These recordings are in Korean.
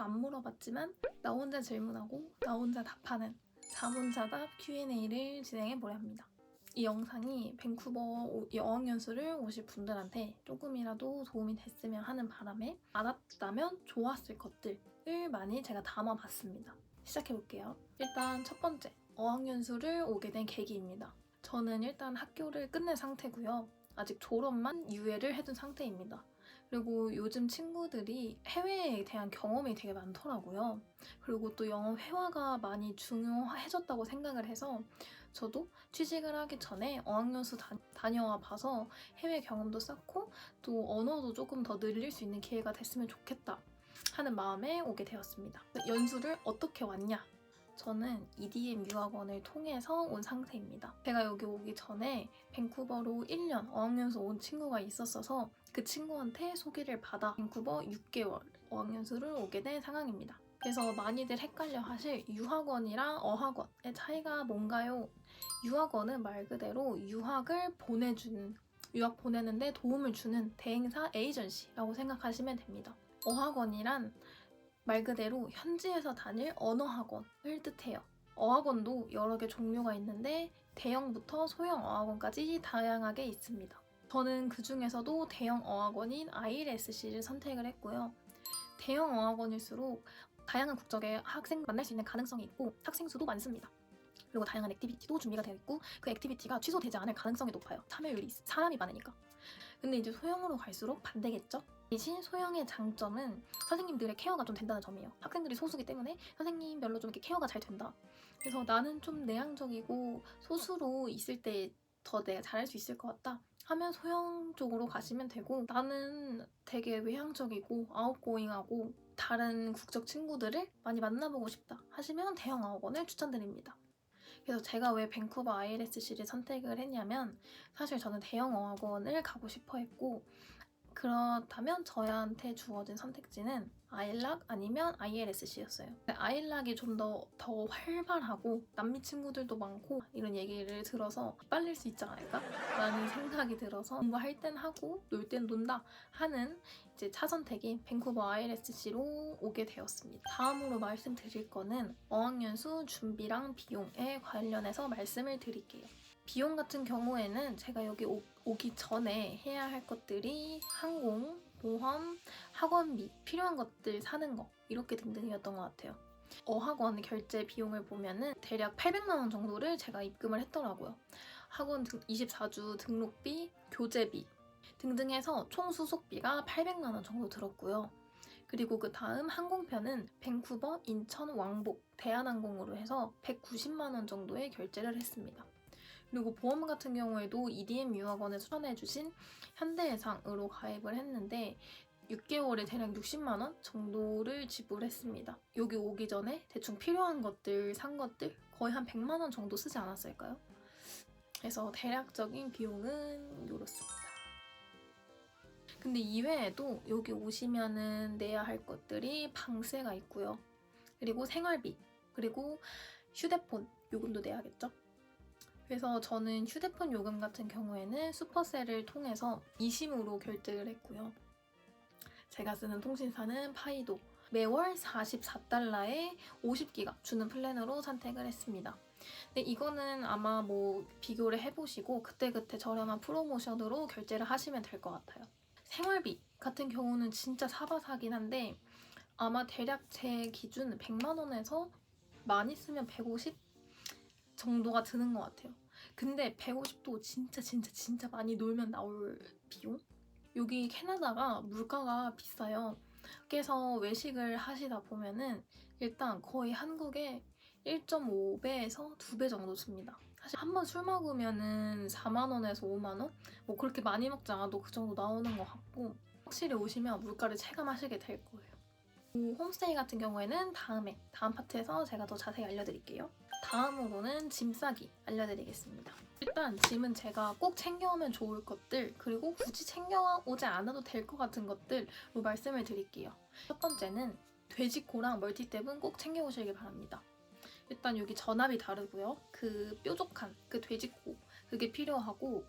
안 물어봤지만 나 혼자 질문하고 나 혼자 답하는 자문자답 Q&A를 진행해보려 합니다. 이 영상이 밴쿠버 어학연수를 오실 분들한테 조금이라도 도움이 됐으면 하는 바람에 알았다면 좋았을 것들을 많이 제가 담아봤습니다. 시작해볼게요. 일단 첫 번째, 어학연수를 오게 된 계기입니다. 저는 일단 학교를 끝낸 상태고요. 아직 졸업만 유예를 해둔 상태입니다. 그리고 요즘 친구들이 해외에 대한 경험이 되게 많더라고요. 그리고 또 영어 회화가 많이 중요해졌다고 생각을 해서 저도 취직을 하기 전에 어학연수 다녀와 봐서 해외 경험도 쌓고 또 언어도 조금 더 늘릴 수 있는 기회가 됐으면 좋겠다 하는 마음에 오게 되었습니다. 연수를 어떻게 왔냐? 저는 EDM 유학원을 통해서 온 상태입니다. 제가 여기 오기 전에 밴쿠버로 1년 어학연수 온 친구가 있었어서 그 친구한테 소개를 받아 밴쿠버 6개월 어학연수를 오게 된 상황입니다. 그래서 많이들 헷갈려 하실 유학원이랑 어학원의 차이가 뭔가요? 유학원은 말 그대로 유학을 보내주는, 유학 보내는데 도움을 주는 대행사 에이전시라고 생각하시면 됩니다. 어학원이란 말 그대로 현지에서 다닐 언어학원을 뜻해요. 어학원도 여러 개 종류가 있는데 대형부터 소형 어학원까지 다양하게 있습니다. 저는 그 중에서도 대형 어학원인 ILSC를 선택을 했고요. 대형 어학원일수록 다양한 국적의 학생 만날 수 있는 가능성이 있고 학생 수도 많습니다. 그리고 다양한 액티비티도 준비가 되어 있고 그 액티비티가 취소되지 않을 가능성이 높아요. 참여율이 사람이 많으니까. 근데 이제 소형으로 갈수록 반대겠죠? 대신 소형의 장점은 선생님들의 케어가 좀 된다는 점이에요. 학생들이 소수기 때문에 선생님별로 좀 이렇게 케어가 잘 된다. 그래서 나는 좀 내향적이고 소수로 있을 때 더 내가 잘할 수 있을 것 같다 하면 소형 쪽으로 가시면 되고, 나는 되게 외향적이고 아웃고잉하고 다른 국적 친구들을 많이 만나보고 싶다 하시면 대형 어학원을 추천드립니다. 그래서 제가 왜 밴쿠버 ILSC를 선택을 했냐면 사실 저는 대형 어학원을 가고 싶어 했고, 그렇다면 저한테 주어진 선택지는 아일락 아니면 ILSC였어요. 아일락이 좀 더 활발하고 남미 친구들도 많고 이런 얘기를 들어서 빨릴 수 있지 않을까? 라는 생각이 들어서 공부할 땐 하고 놀 땐 논다 하는 이제 차선택인 밴쿠버 ILSC로 오게 되었습니다. 다음으로 말씀드릴 거는 어학연수 준비랑 비용에 관련해서 말씀을 드릴게요. 비용 같은 경우에는 제가 여기 오기 전에 해야 할 것들이 항공, 보험, 학원비, 필요한 것들 사는 거 이렇게 등등이었던 것 같아요. 어학원 결제 비용을 보면은 대략 800만 원 정도를 제가 입금을 했더라고요. 학원 24주 등록비, 교재비 등등 해서 총 수속비가 800만 원 정도 들었고요. 그리고 그 다음 항공편은 밴쿠버, 인천, 왕복, 대한항공으로 해서 190만 원 정도의 결제를 했습니다. 그리고 보험 같은 경우에도 EDM 유학원에 추천해주신 현대해상으로 가입을 했는데 6개월에 대략 60만 원 정도를 지불했습니다. 여기 오기 전에 대충 필요한 것들 산 것들 거의 한 100만 원 정도 쓰지 않았을까요? 그래서 대략적인 비용은 이렇습니다. 근데 이외에도 여기 오시면은 내야 할 것들이 방세가 있고요. 그리고 생활비, 그리고 휴대폰 요금도 내야겠죠? 그래서 저는 휴대폰 요금 같은 경우에는 슈퍼셀을 통해서 이심으로 결제를 했고요. 제가 쓰는 통신사는 파이도. 매월 44달러에 50기가 주는 플랜으로 선택을 했습니다. 근데 이거는 아마 뭐 비교를 해보시고 그때그때 저렴한 프로모션으로 결제를 하시면 될 것 같아요. 생활비 같은 경우는 진짜 사바사긴 한데 아마 대략 제 기준 100만 원에서 많이 쓰면 150 정도가 드는 것 같아요. 근데 150도 진짜 많이 놀면 나올 비용? 여기 캐나다가 물가가 비싸요. 그래서 외식을 하시다 보면은 일단 거의 한국의 1.5배에서 2배 정도 씁니다. 사실 한 번 술 먹으면은 4만 원에서 5만 원? 뭐 그렇게 많이 먹지 않아도 그 정도 나오는 것 같고, 확실히 오시면 물가를 체감하시게 될 거예요. 홈스테이 같은 경우에는 다음 파트에서 제가 더 자세히 알려드릴게요. 다음으로는 짐 싸기 알려드리겠습니다. 일단 짐은 제가 꼭 챙겨오면 좋을 것들, 그리고 굳이 챙겨오지 않아도 될 것 같은 것들로 말씀을 드릴게요. 첫 번째는 돼지코랑 멀티탭은 꼭 챙겨오시길 바랍니다. 일단 여기 전압이 다르고요. 그 뾰족한 그 돼지코 그게 필요하고,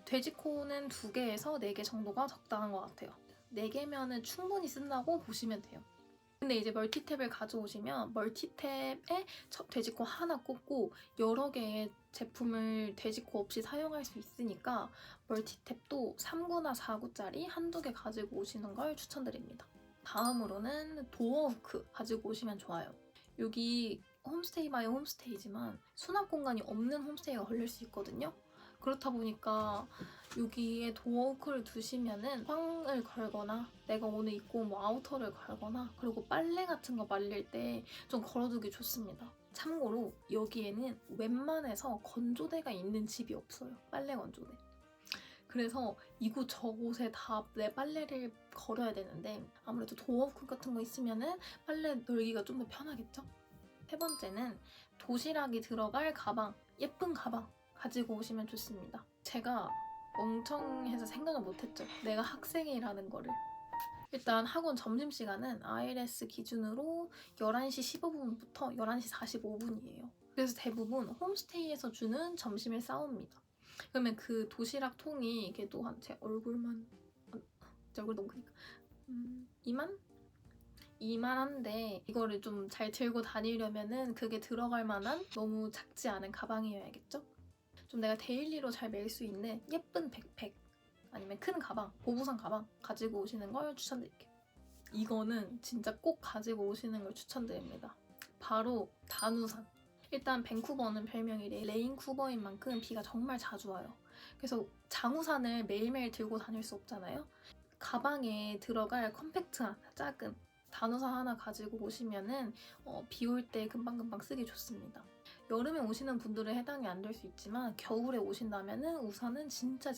돼지코는 2개에서 4개 정도가 적당한 것 같아요. 4개면은 충분히 쓴다고 보시면 돼요. 근데 이제 멀티탭을 가져오시면 멀티탭에 돼지코 하나 꽂고 여러 개의 제품을 돼지코 없이 사용할 수 있으니까 멀티탭도 3구나 4구짜리 한두 개 가지고 오시는 걸 추천드립니다. 다음으로는 도어 후크 가지고 오시면 좋아요. 여기 홈스테이 바이 홈스테이지만 수납 공간이 없는 홈스테이가 걸릴 수 있거든요. 그렇다 보니까 여기에 도어 후크를 두시면은 빵을 걸거나 내가 오늘 입고 온 아우터를 걸거나 그리고 빨래 같은 거 말릴 때 좀 걸어두기 좋습니다. 참고로 여기에는 웬만해서 건조대가 있는 집이 없어요. 빨래 건조대. 그래서 이곳 저곳에 다 내 빨래를 걸어야 되는데 아무래도 도어 후크 같은 거 있으면은 빨래 널기가 좀 더 편하겠죠? 세 번째는 도시락이 들어갈 가방, 예쁜 가방 가지고 오시면 좋습니다. 제가 멍청해서 생각을 못했죠. 내가 학생이라는 거를. 일단 학원 점심시간은 ILS 기준으로 11시 15분부터 11시 45분이에요. 그래서 대부분 홈스테이에서 주는 점심을 싸웁니다. 그러면 그 도시락 통이 이게 또 한 제 얼굴만 제 얼굴 너무 크니까 이만한데 이거를 좀 잘 들고 다니려면은 그게 들어갈 만한 너무 작지 않은 가방이어야겠죠? 좀 내가 데일리로 잘 메일 수 있는 예쁜 백팩 아니면 큰 가방, 보부상 가방 가지고 오시는 걸 추천드릴게요. 이거는 진짜 꼭 가지고 오시는 걸 추천드립니다. 바로 단우산. 일단 밴쿠버는 별명이 레인쿠버인 만큼 비가 정말 자주 와요. 그래서 장우산을 매일매일 들고 다닐 수 없잖아요. 가방에 들어갈 컴팩트한 작은 단우산 하나 가지고 오시면은 비 올 때 금방금방 쓰기 좋습니다. 여름에 오시는 분들은 해당이 안 될 수 있지만 겨울에 오신다면은 우산은 진짜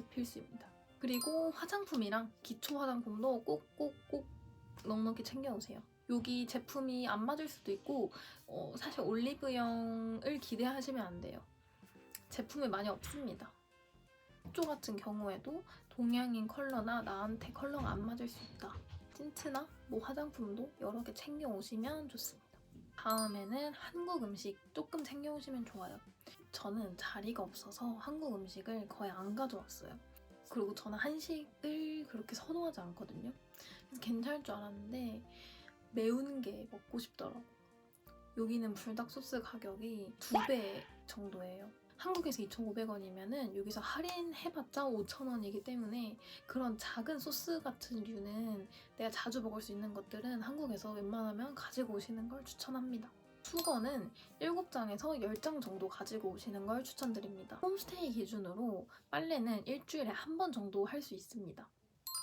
필수입니다. 그리고 화장품이랑 기초 화장품도 꼭꼭꼭 넉넉히 챙겨오세요. 여기 제품이 안 맞을 수도 있고 사실 올리브영을 기대하시면 안 돼요. 제품이 많이 없습니다. 조 같은 경우에도 동양인 컬러나 나한테 컬러가 안 맞을 수 있다. 틴트나 뭐 화장품도 여러 개 챙겨오시면 좋습니다. 다음에는 한국 음식 조금 챙겨오시면 좋아요. 저는 자리가 없어서 한국 음식을 거의 안 가져왔어요. 그리고 저는 한식을 그렇게 선호하지 않거든요. 그래서 괜찮을 줄 알았는데 매운 게 먹고 싶더라고요. 여기는 불닭 소스 가격이 2배 정도예요. 한국에서 2,500원이면은 여기서 할인해봤자 5,000원이기 때문에 그런 작은 소스 같은 류는 내가 자주 먹을 수 있는 것들은 한국에서 웬만하면 가지고 오시는 걸 추천합니다. 수건은 7장에서 10장 정도 가지고 오시는 걸 추천드립니다. 홈스테이 기준으로 빨래는 일주일에 한 번 정도 할 수 있습니다.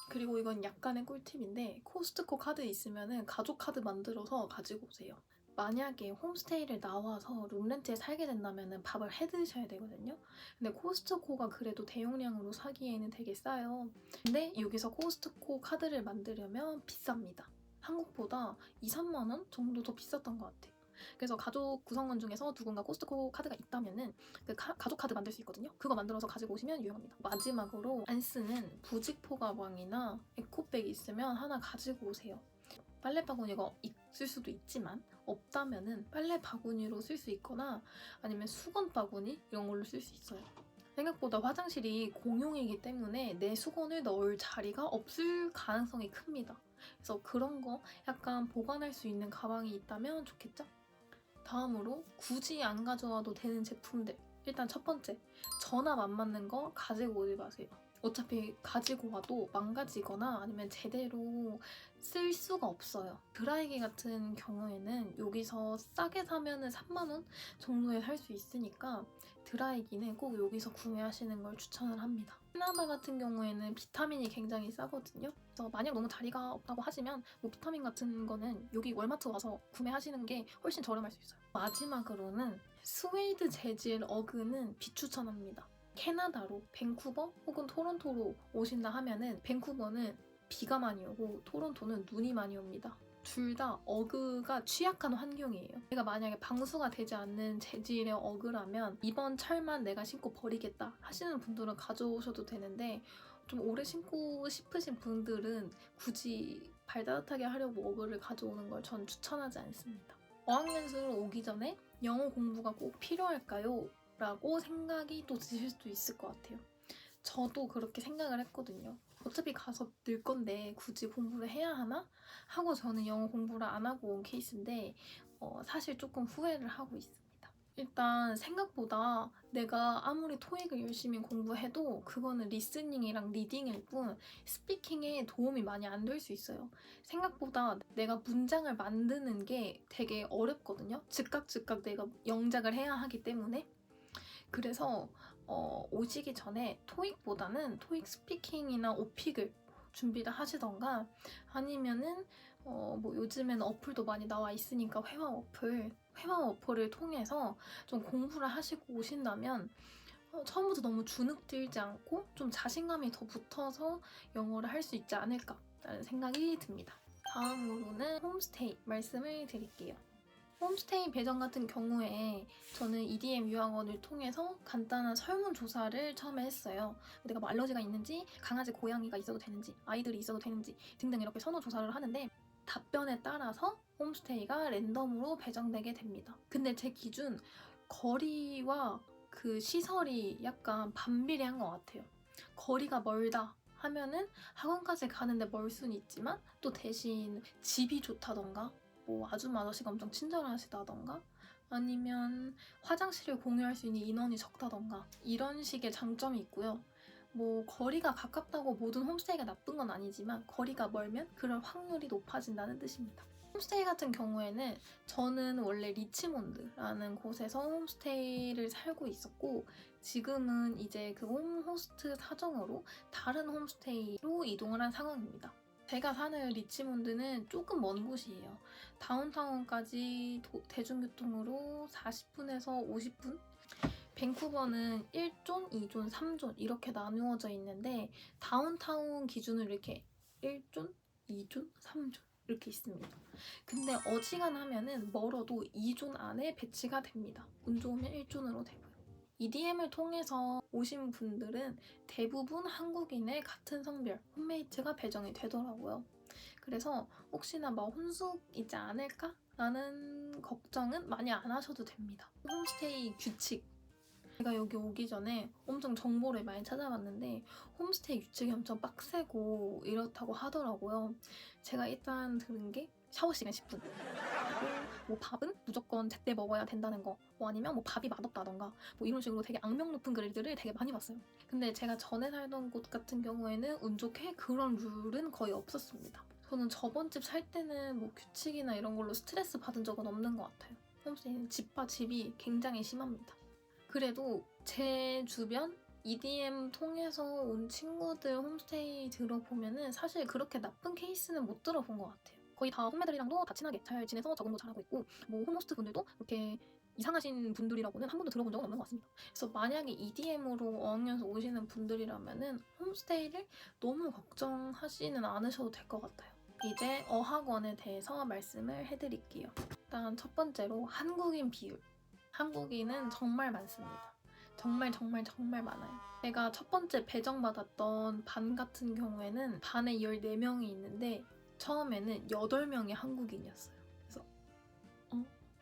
그리고 이건 약간의 꿀팁인데 코스트코 카드 있으면 가족 카드 만들어서 가지고 오세요. 만약에 홈스테이를 나와서 룸렌트에 살게 된다면 밥을 해 드셔야 되거든요. 근데 코스트코가 그래도 대용량으로 사기에는 되게 싸요. 근데 여기서 코스트코 카드를 만들려면 비쌉니다. 한국보다 2, 3만 원 정도 더 비쌌던 것 같아요. 그래서 가족 구성원 중에서 누군가 코스트코 카드가 있다면은 그 가족 카드 만들 수 있거든요. 그거 만들어서 가지고 오시면 유용합니다. 마지막으로 안 쓰는 부직포 가방이나 에코백이 있으면 하나 가지고 오세요. 빨래 바구니가 있을 수도 있지만 없다면은 빨래 바구니로 쓸 수 있거나 아니면 수건 바구니 이런 걸로 쓸 수 있어요. 생각보다 화장실이 공용이기 때문에 내 수건을 넣을 자리가 없을 가능성이 큽니다. 그래서 그런 거 약간 보관할 수 있는 가방이 있다면 좋겠죠? 다음으로 굳이 안 가져와도 되는 제품들. 일단 첫 번째, 전압 안 맞는 거 가지고 오지 마세요. 어차피 가지고 와도 망가지거나 아니면 제대로 쓸 수가 없어요. 드라이기 같은 경우에는 여기서 싸게 사면은 3만 원 정도에 살 수 있으니까 드라이기는 꼭 여기서 구매하시는 걸 추천을 합니다. 캐나다 같은 경우에는 비타민이 굉장히 싸거든요. 그래서 만약 너무 자리가 없다고 하시면 뭐 비타민 같은 거는 여기 월마트 와서 구매하시는 게 훨씬 저렴할 수 있어요. 마지막으로는 스웨이드 재질 어그는 비추천합니다. 캐나다로 밴쿠버 혹은 토론토로 오신다 하면은 밴쿠버는 비가 많이 오고 토론토는 눈이 많이 옵니다. 둘 다 어그가 취약한 환경이에요. 내가 만약에 방수가 되지 않는 재질의 어그라면 이번 철만 내가 신고 버리겠다 하시는 분들은 가져오셔도 되는데 좀 오래 신고 싶으신 분들은 굳이 발 따뜻하게 하려고 어그를 가져오는 걸 전 추천하지 않습니다. 어학연수를 오기 전에 영어 공부가 꼭 필요할까요? 라고 생각이 또 드실 수도 있을 것 같아요. 저도 그렇게 생각을 했거든요. 어차피 가서 늘 건데 굳이 공부를 해야 하나? 하고 저는 영어 공부를 안 하고 온 케이스인데 사실 조금 후회를 하고 있습니다. 일단 생각보다 내가 아무리 토익을 열심히 공부해도 그거는 리스닝이랑 리딩일 뿐 스피킹에 도움이 많이 안 될 수 있어요. 생각보다 내가 문장을 만드는 게 되게 어렵거든요. 즉각 내가 영작을 해야 하기 때문에. 그래서 오시기 전에 토익보다는 토익 스피킹이나 오픽을 준비를 하시던가 아니면은 뭐 요즘에는 어플도 많이 나와 있으니까 회화 어플을 통해서 좀 공부를 하시고 오신다면 처음부터 너무 주눅 들지 않고 좀 자신감이 더 붙어서 영어를 할 수 있지 않을까라는 생각이 듭니다. 다음으로는 홈스테이 말씀을 드릴게요. 홈스테이 배정 같은 경우에 저는 EDM 유학원을 통해서 간단한 설문조사를 처음에 했어요. 내가 뭐 알러지가 있는지, 강아지, 고양이가 있어도 되는지, 아이들이 있어도 되는지 등등 이렇게 설문조사를 하는데 답변에 따라서 홈스테이가 랜덤으로 배정되게 됩니다. 근데 제 기준 거리와 그 시설이 약간 반비례한 것 같아요. 거리가 멀다 하면은 학원까지 가는데 멀 수는 있지만 또 대신 집이 좋다던가 뭐 아줌마 아저씨가 엄청 친절하시다던가 아니면 화장실을 공유할 수 있는 인원이 적다던가 이런 식의 장점이 있고요. 뭐 거리가 가깝다고 모든 홈스테이가 나쁜 건 아니지만 거리가 멀면 그럴 확률이 높아진다는 뜻입니다. 홈스테이 같은 경우에는 저는 원래 리치몬드라는 곳에서 홈스테이를 살고 있었고 지금은 이제 그 홈호스트 사정으로 다른 홈스테이로 이동을 한 상황입니다. 제가 사는 리치몬드는 조금 먼 곳이에요. 다운타운까지 대중교통으로 40분에서 50분? 밴쿠버는 1존, 2존, 3존 이렇게 나누어져 있는데 다운타운 기준으로 이렇게 1존, 2존, 3존 이렇게 있습니다. 근데 어지간하면은 멀어도 2존 안에 배치가 됩니다. 운 좋으면 1존으로 되고요. EDM을 통해서 오신 분들은 대부분 한국인의 같은 성별, 홈메이트가 배정이 되더라고요. 그래서 혹시나 막 혼숙이지 않을까? 라는 걱정은 많이 안 하셔도 됩니다. 홈스테이 규칙. 제가 여기 오기 전에 엄청 정보를 많이 찾아봤는데 홈스테이 규칙이 엄청 빡세고 이렇다고 하더라고요. 제가 일단 들은 게 샤워 시간 10분. 뭐 밥은 무조건 제때 먹어야 된다는 거, 뭐 아니면 뭐 밥이 맛없다던가 뭐 이런 식으로 되게 악명 높은 글들을 되게 많이 봤어요. 근데 제가 전에 살던 곳 같은 경우에는 운 좋게 그런 룰은 거의 없었습니다. 저는 저번 집 살 때는 뭐 규칙이나 이런 걸로 스트레스 받은 적은 없는 것 같아요. 홈스테이는 집과 집이 굉장히 심합니다. 그래도 제 주변 EDM 통해서 온 친구들 홈스테이 들어보면은 사실 그렇게 나쁜 케이스는 못 들어본 것 같아요. 거의 다 홈메들이랑도 다 친하게 잘 지내서 적응도 잘하고 있고 뭐 홈호스트 분들도 그렇게 이상하신 분들이라고는 한 번도 들어본 적은 없는 것 같습니다. 그래서 만약에 EDM으로 어학연수 오시는 분들이라면은 홈스테이를 너무 걱정하지는 않으셔도 될 것 같아요. 이제 어학원에 대해서 말씀을 해드릴게요. 일단 첫 번째로 한국인 비율. 한국인은 정말 많습니다. 정말 많아요. 제가 첫 번째 배정받았던 반 같은 경우에는 반에 14명이 있는데 처음에는 8명이 한국인이었어요. 그래서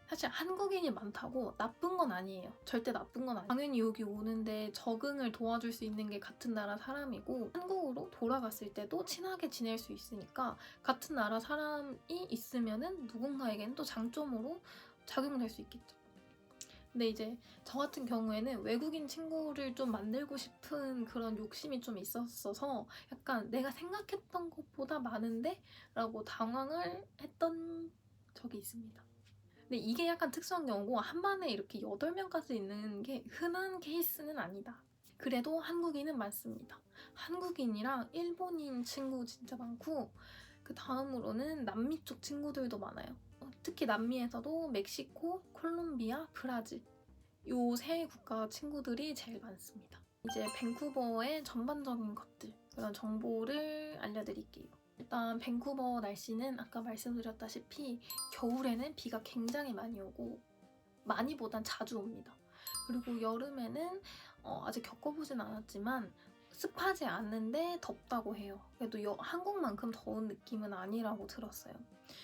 사실 한국인이 많다고 나쁜 건 아니에요. 절대 나쁜 건 아니에요. 당연히 여기 오는데 적응을 도와줄 수 있는 게 같은 나라 사람이고 한국으로 돌아갔을 때도 친하게 지낼 수 있으니까 같은 나라 사람이 있으면은 누군가에게는 또 장점으로 작용될 수 있겠죠. 근데 이제 저 같은 경우에는 외국인 친구를 좀 만들고 싶은 그런 욕심이 좀 있었어서 약간 내가 생각했던 것보다 많은데? 라고 당황을 했던 적이 있습니다. 근데 이게 약간 특수한 경우고 한 반에 이렇게 8명까지 있는 게 흔한 케이스는 아니다. 그래도 한국인은 많습니다. 한국인이랑 일본인 친구 진짜 많고 그 다음으로는 남미 쪽 친구들도 많아요. 특히 남미에서도 멕시코, 콜롬비아, 브라질 요 세 국가 친구들이 제일 많습니다. 이제 밴쿠버의 전반적인 것들 그런 정보를 알려드릴게요. 일단 밴쿠버 날씨는 아까 말씀드렸다시피 겨울에는 비가 굉장히 많이 오고 많이보단 자주 옵니다. 그리고 여름에는 아직 겪어보진 않았지만 습하지 않는데 덥다고 해요. 그래도 한국만큼 더운 느낌은 아니라고 들었어요.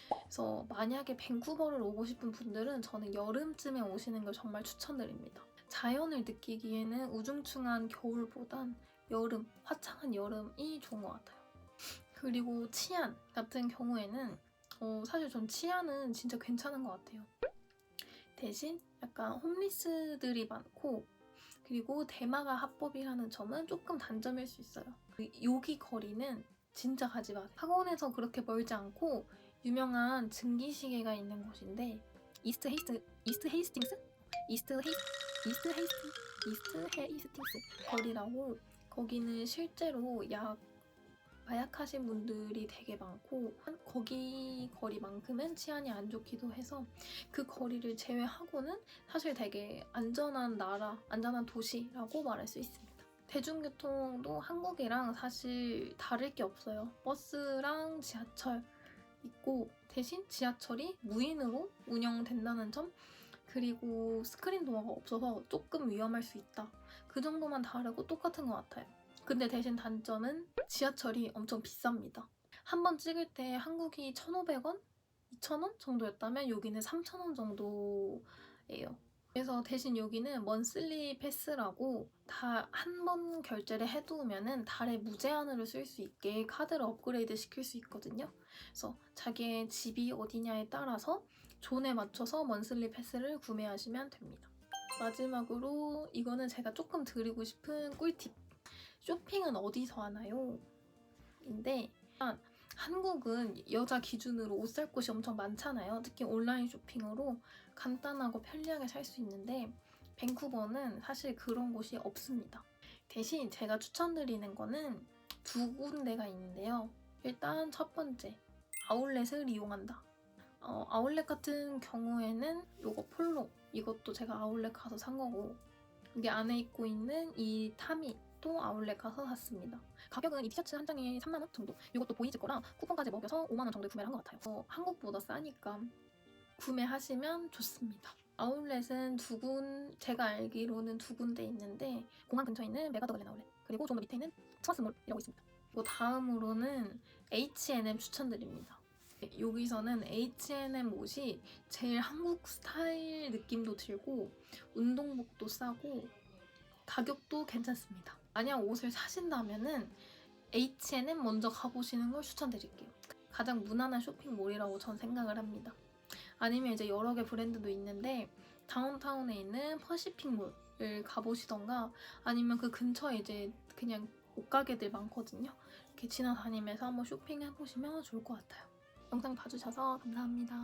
그래서 만약에 밴쿠버를 오고 싶은 분들은 저는 여름쯤에 오시는 걸 정말 추천드립니다. 자연을 느끼기에는 우중충한 겨울보단 여름, 화창한 여름이 좋은 것 같아요. 그리고 치안 같은 경우에는 사실 전 치안은 진짜 괜찮은 것 같아요. 대신 약간 홈리스들이 많고 그리고 대마가 합법이라는 점은 조금 단점일 수 있어요. 여기 거리는 진짜 가지 마세요. 학원에서 그렇게 멀지 않고 유명한 증기시계가 있는 곳인데 이스트 헤이스팅스 거리라고. 거기는 실제로 마약하신 분들이 되게 많고 거기 거리만큼은 치안이 안 좋기도 해서 그 거리를 제외하고는 사실 되게 안전한 나라, 안전한 도시라고 말할 수 있습니다. 대중교통도 한국이랑 사실 다를 게 없어요. 버스랑 지하철 있고 대신 지하철이 무인으로 운영된다는 점, 그리고 스크린 도어가 없어서 조금 위험할 수 있다. 그 정도만 다르고 똑같은 것 같아요. 근데 대신 단점은 지하철이 엄청 비쌉니다. 한 번 찍을 때 한국이 1,500원? 2,000원 정도였다면 여기는 3,000원 정도예요. 그래서 대신 여기는 먼슬리 패스라고 다 한 번 결제를 해두면은 달에 무제한으로 쓸 수 있게 카드를 업그레이드 시킬 수 있거든요. 그래서 자기의 집이 어디냐에 따라서 존에 맞춰서 먼슬리 패스를 구매하시면 됩니다. 마지막으로 이거는 제가 조금 드리고 싶은 꿀팁. 쇼핑은 어디서 하나요? 인데 한국은 여자 기준으로 옷 살 곳이 엄청 많잖아요. 특히 온라인 쇼핑으로 간단하고 편리하게 살 수 있는데 밴쿠버는 사실 그런 곳이 없습니다. 대신 제가 추천드리는 거는 두 군데가 있는데요. 일단 첫 번째, 아울렛을 이용한다. 아울렛 같은 경우에는 요거 폴로, 이것도 제가 아울렛 가서 산 거고 여기 안에 입고 있는 이 타미 또 아울렛 가서 샀습니다. 가격은 이 티셔츠 한 장에 3만원 정도. 이것도 보이즈 거랑 쿠폰까지 먹여서 5만원 정도에 구매를 한 것 같아요. 한국보다 싸니까 구매하시면 좋습니다. 아울렛은 제가 알기로는 두 군데 있는데 공항 근처에 있는 메가더글렌 아울렛 그리고 좀 더 밑에 있는 스마스몰이라고 있습니다. 그리고 다음으로는 H&M 추천드립니다. 여기서는 H&M 옷이 제일 한국 스타일 느낌도 들고 운동복도 싸고 가격도 괜찮습니다. 만약 옷을 사신다면은 H&M 먼저 가보시는 걸 추천드릴게요. 가장 무난한 쇼핑몰이라고 전 생각을 합니다. 아니면 이제 여러 개 브랜드도 있는데 다운타운에 있는 퍼시픽몰을 가보시던가 아니면 그 근처에 이제 그냥 옷가게들 많거든요. 이렇게 지나다니면서 한번 쇼핑해보시면 좋을 것 같아요. 영상 봐주셔서 감사합니다.